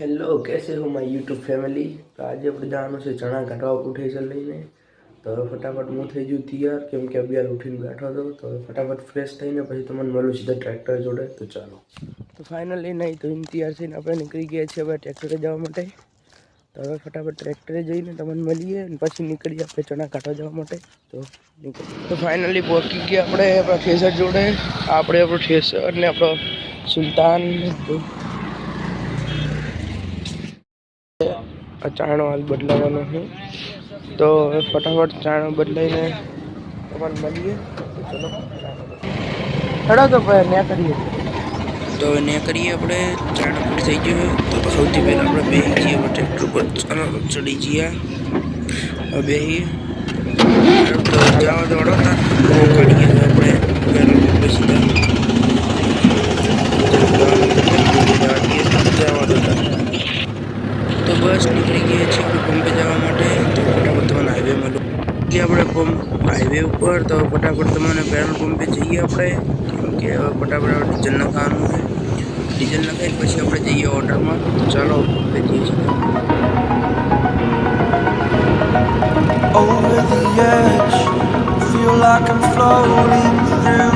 Hello, कैसे हो my YouTube family. तो आज આપણે જવાનું છે ચણા કાઢવા ઉઠે છે લઈને। તો હવે ફટાફટ હું થઈ ગયું તૈયાર, કેમ કે અભિયાલ ઉઠીને બેઠો હતો। તો હવે ફટાફટ ફ્રેશ થઈને પછી તમને મળું સીધા ટ્રેક્ટર જોડે। તો ચાલો, તો ફાઇનલી નહીં તો તૈયાર થઈને આપણે નીકળી ગયા છીએ હવે ટ્રેક્ટરે જવા માટે। તો હવે ફટાફટ ટ્રેક્ટરે જઈને તમને મળીએ અને પછી નીકળીએ આપણે ચણા કાઢવા જવા માટે। તો ફાઇનલી પહોંચી ગયા આપણે આપણા ઠેસર જોડે। આપણે આપણું ઠેસર ને આપણો સુલતાન ચાણો હાલ બદલાવાનો છે। તો ફટાફટ ચાણો બદલાઈને તમારે મળીએ। તો ચલો હેડો તો ભાઈ ન્યા કરીએ। તો હવે ન્યા કરીએ આપણે ચાણો પૂરી થઈ ગયો। તો સૌથી પહેલાં આપણે બેસી જઈએ ટ્રેક્ટર પર, ચાલો ચડી જઈએ બેસી। તો જવા દોડો કાઢીએ આપણે પેટ્રોલ સીધા જવા દો। તો બસ નીકળી ગયા છીએ આપણે પંપે જવા માટે। તો ફટાફટ તમને હાઈવે મળો એટલે આપણે હાઈવે ઉપર। તો ફટાફટ તમને પેટ્રોલ પંપે જઈએ આપણે, કેમ કે હવે ફટાફટ ડીઝલ નખાવાનું છે। ડીઝલ નખાઈને પછી આપણે જઈએ ઓર્ડરમાં। તો ચાલો પંપે જઈએ છીએ। Over the edge, feel like I'm floating through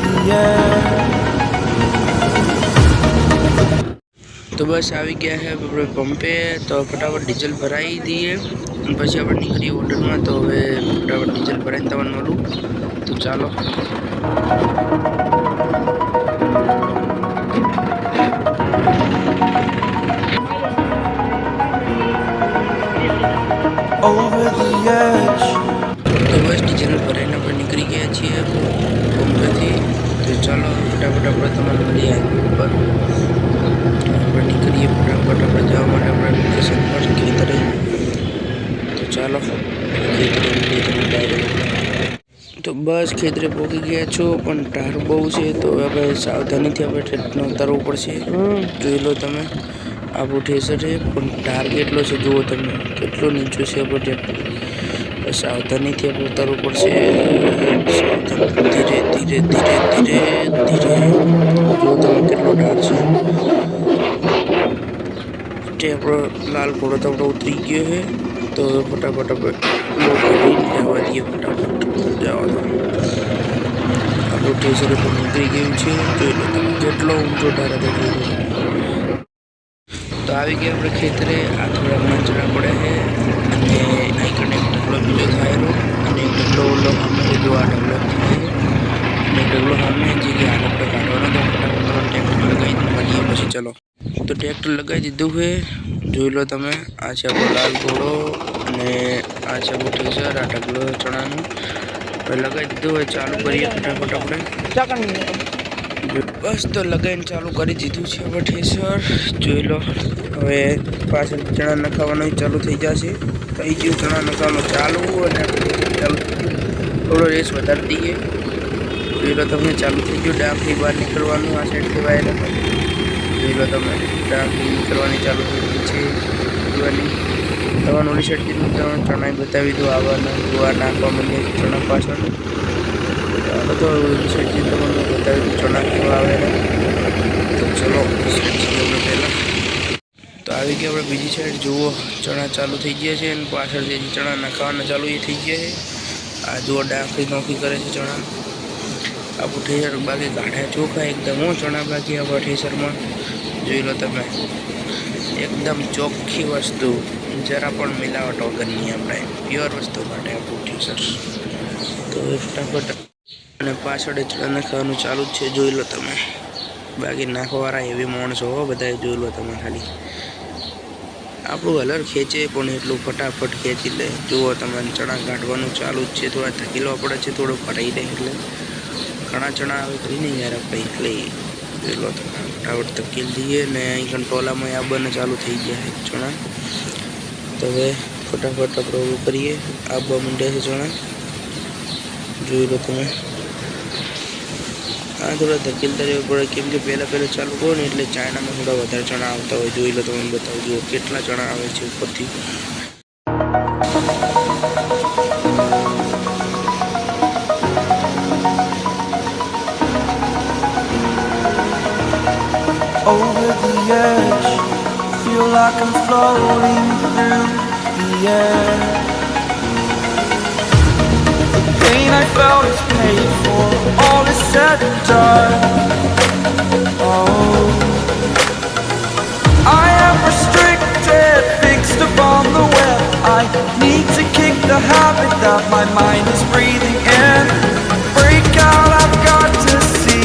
the air. તો બસ આવી ગયા છે આપણે પંપે। તો ફટાફટ ડીઝલ ભરાવી દઈએ પછી આપણે નીકળીએ ઓર્ડરમાં। તો હવે ફટાફટ ડીઝલ ભરાઈને તમને મળું। તો ચાલો Over the edge. તો બસ ડીઝલ ભરાઈને આપણે નીકળી ગયા છીએ પંપેથી। તો ચાલો ફટાફટ આપણે તમારે મળીએ ઉપર। આપણે નીકળીએ ફટાફટ આપણે જવા માટે આપણા લોકેશન પર ખેતરે। તો ચાલો ખેતરે મળીએ તમે ડાયરેક્ટ। તો બસ ખેતરે પહોંચી ગયા છો, પણ ટાર બહુ છે તો હવે સાવધાનીથી આપણે ટ્રેક્ટરને ઉતારવું પડશે। જોઈ લો તમે આપણું ઠેસર છે, પણ ટાર કેટલો છે જુઓ તમે, કેટલો નીચો છે આપણો ટ્રેક્ટર। સાવધાનીથી આપણે ઉતારવું પડશે। ધીરે ધીરે ધીરે ધીરે ધીરે જુઓ તમે કેટલો ટાર છે। તે આપણો લાલ ઘોડો તો આપણો ઉતરી ગયો છે। તો ફટાફટ આપણે જવા દઈએ, ફટાફટ જવા દો। આપણું ઠેસર પણ નીકળી ગયું છે, જોઈ લો તમે કેટલો ઊંચો ટાર હતો જોઈ લો। તો આવી ગયા આપણે ખેતરે। આ થોડા ઘણા ચણા પડ્યા છે અને અહીં કને એક ઢગલો બીજો થાયેલો અને એક ઢગલો ઓલો સામે જો આ ઢગલો થાય અને એક ઢગલો સામે જે કે હાલ આપણે કાઢવાનો। તો ફટાફટ ટ્રેક્ટર લગાવી મળીએ પછી ચલો। તો ટ્રેક્ટર લગાવી દીધું છે, જોઈ લો તમે। આ છે આપણો લાલ ઘોડો અને આ છે આપણું ઠેસર, આ ઢગલો ચણાનું લગાવી દીધું હોય। ચાલુ કરીએ ફટાફટ આપણે। બસ તો લગાવીને ચાલુ કરી દીધું છે આપણે ઠેસર, જોઈ લો। હવે પાછળ ચણા નખાવાનું ચાલુ થઈ જશે। થઈ ગયું ચણા નખાવાનું ચાલુ અને ચાલુ થોડો રેસ વધારી દઈએ, જોઈ લો તમે ચાલુ થઈ ગયું। ડાંખી બહાર નીકળવાનું આ સાઈડથી વાયર જોઈ લો તમે, ડાંખી નીકળવાની ચાલુ થઈ ગઈ છે। તમારે ઓલી સાઈડથી ચણા બતાવી દો આવવાના જોવા નાખવા માંડીએ ચણા પાછળ। તો ઓલી સાઈડથી તમને બતાવી દો ચણા કેવા આવેલા। તો ચલો સાઈડ પહેલાં તો આવી ગયા આપણે બીજી સાઈડ જુઓ ચણા ચાલુ થઈ ગયા છે અને પાછળ જે ચણા નાખવાના ચાલુ એ થઈ ગયા છે। આ જુઓ ડાંખી નોખી કરે છે ચણા। આપણું ઠેસર બાકી કાઢ્યા ચોખ્ખા એકદમ ચણા બાકી આપણા ઠેસરમાં જોઈ લો તમે, એકદમ ચોખ્ખી વસ્તુ, જરા પણ મિલાવટ વગરની આપણે પ્યોર વસ્તુ કાઢે આપણું ઠેસર। તો ફટાફટ અને પાછળ ચણા નાખવાનું ચાલુ જ છે, જોઈ લો તમે। બાકી નાખવાવાળા એવી માણસો હો બધા, જોઈ લો તમે ખાલી આપણું હલર ખેંચે પણ એટલું ફટાફટ ખેંચી લે। જુઓ તમે ચણા કાઢવાનું ચાલુ જ છે, થોડા ધકેલવા પડે છે, થોડું ભરાઈ લે એટલે ઘણા ચણા આવે કરીને યાર આપણે એટલે જોઈ લો તમે ફટાફટ ધકેલ દઈએ ને અહીં કંટ્રોલામાં આવવાના ચાલુ થઈ ગયા છે ચણા। તો હવે ફટાફટ આપણે ઓલું કરીએ, આવવા માંડ્યા છે ચણા, જોઈ લો તમે। આ થોડા ધકેલતા રહેવું પડે, કેમ કે પહેલાં ચાલુ કરો ને એટલે ચાઇનામાં થોડા વધારે ચણા આવતા હોય। જોઈ લો તમે બતાવું જુઓ કેટલા ચણા આવે છે ઉપરથી। Over the edge, feel like I'm floating through the air. The pain I felt is paid for, all is said and done. Oh, I am restricted, fixed upon the web. I need to kick the habit that my mind is breathing in. Break out, I've got to see.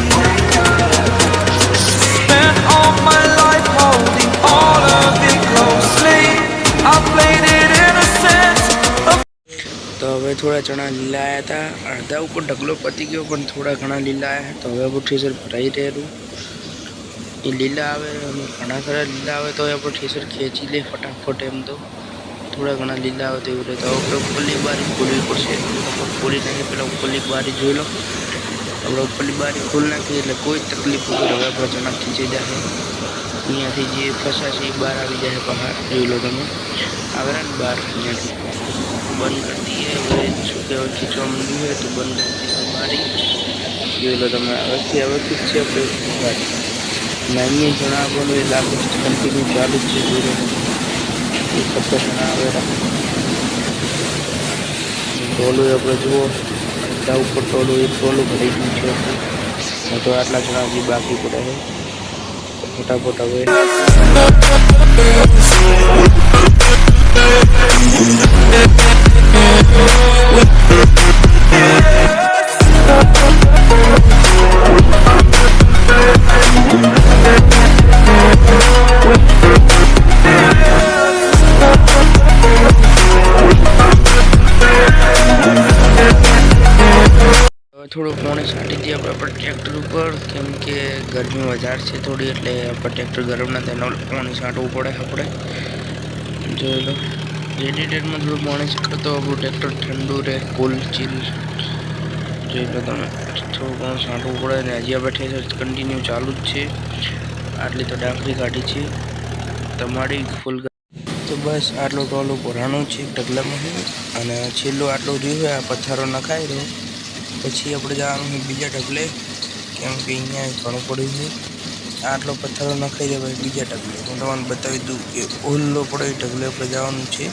Spent all my life holding all of it closely. I played it innocent. તો હવે થોડા ચણા લીલા આવ્યા હતા, અડધા ઉપર ઢગલો પતી ગયો પણ થોડા ઘણા લીલા આવ્યા. તો હવે આપણું ઠેસર ભરાઈ રહેલું. એ લીલા આવે અને ઘણા ખરા લીલા આવે તો આપણે ઠેસર ખેંચી લે ફટાફટ. એમ તો થોડા ઘણા લીલા આવે તો એવું રહે. તો આપણે ઉપરલી બારી ખોલવી પડશે. ખોલી નાખીએ પહેલાં ઉપરલી બારી જોઈ લો. આપણે ઉપરલી બારી ખોલી નાખીએ એટલે કોઈ તકલીફ વગર હવે આપણા ચણા ખીંચી જાય. અહીંયાથી જે ફસાશે એ બહાર આવી જાય બહાર. જોઈ લો તમે, આવે ને બહાર. અહીંયાથી બંધ કરી દઈએ. હવે શું કહેવાય, ખીંચવા માંડ્યું હોય તો બંધ કરી દઈએ બારી. જોઈ લો તમે, હવેથી ખીંચશે આપણે બારી. અને અહીંયા ચણા આપણને એ લાગે છે કન્ટિન્યુ ચાલુ જ છે. જોઈ લો એ ફક્ત ચણા આવેલા. ટોલું આપણે જુઓ, અડધા ઉપર ટોલું એક ટોલું ભરાઈ ગયું છે આપણું. તો આટલા ચણા હજી બાકી પડે છે. ફટાફટ હવે થોડું પાણી છાંટી દઈએ આપણે ટ્રેક્ટર ઉપર, કેમ કે ગરમી વધારે છે થોડી, એટલે આપણે ટ્રેક્ટર ગરમ ના થાય એનું પાણી છાંટવું પડે આપણે. જોઈ લો રેડિએટરમાં થોડું પાણી છાંટો તો આપણું ટ્રેક્ટર ઠંડુ રહે, કુલ ચીલ. જોઈ લો તમે, થોડું પાણી છાંટવું પડે. ને હજી આપણે ઠેસર કન્ટિન્યુ ચાલુ જ છે. આટલી તો ડાકરી કાઢી છે તમારી ફૂલ. તો બસ આટલું ટોલું ભરાણું છે ઢગલામાં. અને છેલ્લું આટલું રહ્યું હોય, આ પથ્થરો નખાઈ રહ્યો પછી આપણે જવાનું બીજા ઢગલે, કેમ કે અહીંયા ઘણું પડ્યું છે. આટલો પથ્થરો નખાઈ દેવાય બીજા ઢગલે. હું તમને બતાવી દઉં કે ઓલ્લો પડે એ ઢગલે આપણે જવાનું છે.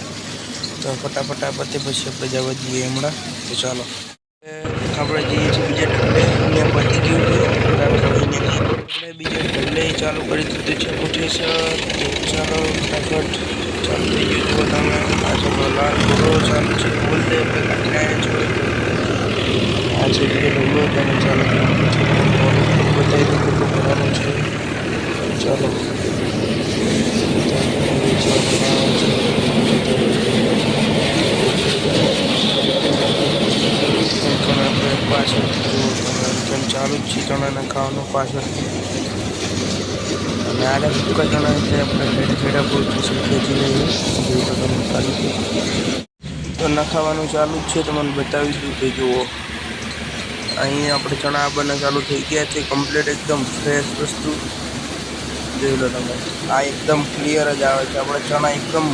તો ફટાફટ આ પતે પછી આપણે જવા દઈએ હમણાં. તો ચાલો આપણે જઈએ છીએ બીજા ઢગલે. અહીંયા પતી ગયું છે. આપણે બીજા ઢગલે ચાલુ કરી દીધું છે ઠેસર. ચાલો ફટાફટ ચાલુ થઈ ગયું. જુઓ તમે, આ છોકરો લાલ ઘોડો ચાલુ છે. બોલ દે આપણે કાઢીને આવ્યા છો. આ છે બીજો ઢગલો. તમે ચાલો બતાવી દઉં કેટલું કરવાનું છે. ચાલો આપણે પાછળથી જુઓ તમે, ચાલુ જ છે ચણાના ખાવાનું પાછળથી. અને આડા સૂકા ચણા એટલે આપણે ખેડા પૂરતું ખેંચી લઈએ. જોઈ તો તમે ખાલી તો નખાવાનું ચાલુ જ છે. તમને બતાવી દઉં કે જુઓ અહીં આપણે ચણા આવવાના ચાલુ થઈ ગયા છે. કમ્પ્લીટ એકદમ ફ્રેશ વસ્તુ. જોઈ લો તમે, આ એકદમ ક્લિયર જ આવે છે. આપણે ચણા એકદમ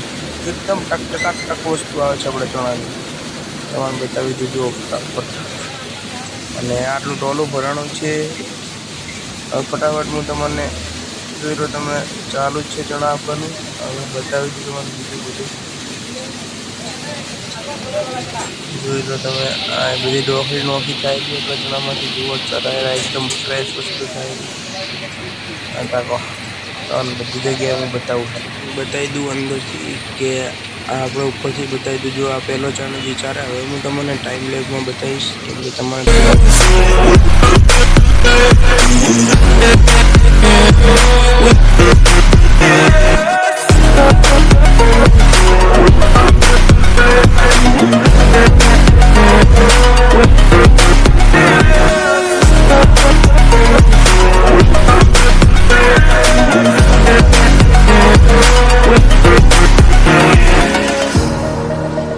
ટક વસ્તુ આવે છે આપણે ચણાની. તમને બતાવી દીધું ફટાફટ. અને આટલું ટોલું ભરાણું છે. હવે ફટાફટ હું તમને જોઈ લો તમે, ચાલુ જ છે ચણા આપવાનું. હવે બતાવી દીધું મને બીજું બધું. જોઈ લો તમે, આ બધી નોખી થાય છે એટલે ચણામાંથી. જુઓ ચરાયેલા એકદમ ફ્રેશ વસ્તુ થાય છે. તાકો તમને બધી જગ્યાએ હું બતાવી દઉં અંદરથી કે આ આપણે ઉપરથી બતાવી દઉં. જો આ પહેલો ચણો જે ચારે, હવે હું તમને ટાઈમ લેબમાં બતાવીશ કેમ કે તમારે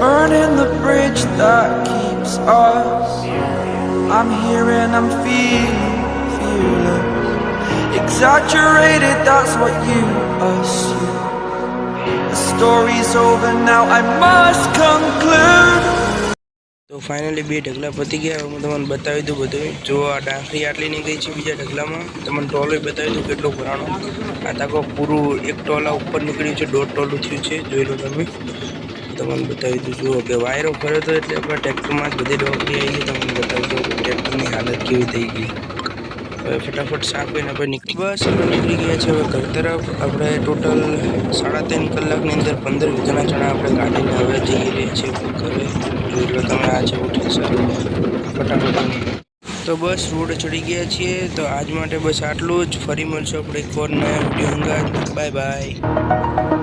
burning the bridge that keeps us. I'm here and I'm feeling fearless. Exaggerated, that's what you assume. The story's over now, I must conclude. તો ફાઇનલી 2 ઢગલા પતી ગયા. હું તમને બતાવી દઉં બધું. જો આ ડાંખરી આટલી ની ગઈ છે બીજા ઢગલામાં. તમને ટોલો બતાવી દઉં કેટલો ભરાણો. આ તાકો પૂરું એક ટોલા ઉપર નીકળ્યું છે, 1.5 ટોલું થયું છે. જોઈ લો તમે. તમને બતાવી દઉં. જુઓ કે વાયરો ફર્યો હતો એટલે આપણા ટ્રેક્ટરમાં જ બધી ડોકરી આવી ગઈ. તમને બતાવી દઉં ટ્રેક્ટરની હાલત કેવી થઈ ગઈ. હવે ફટાફટ સાફીને આપણે નીકળી બસ આપણે નીકળી ગયા છે હવે ઘર તરફ. આપણે ટોટલ 3.5 કલાકની અંદર 15 વીઘાના ચણા આપણે કાઢીને હવે જઈ રહ્યા છીએ ઘરે. જોઈ લો તમે આ છે ઉઠી સર ફટાફટ. તો બસ રોડ ચડી ગયા છીએ. તો આજ માટે બસ આટલું જ. ફરી મળશું આપણે એક વાર નયા વિડીયો અંગાજ. Bye bye.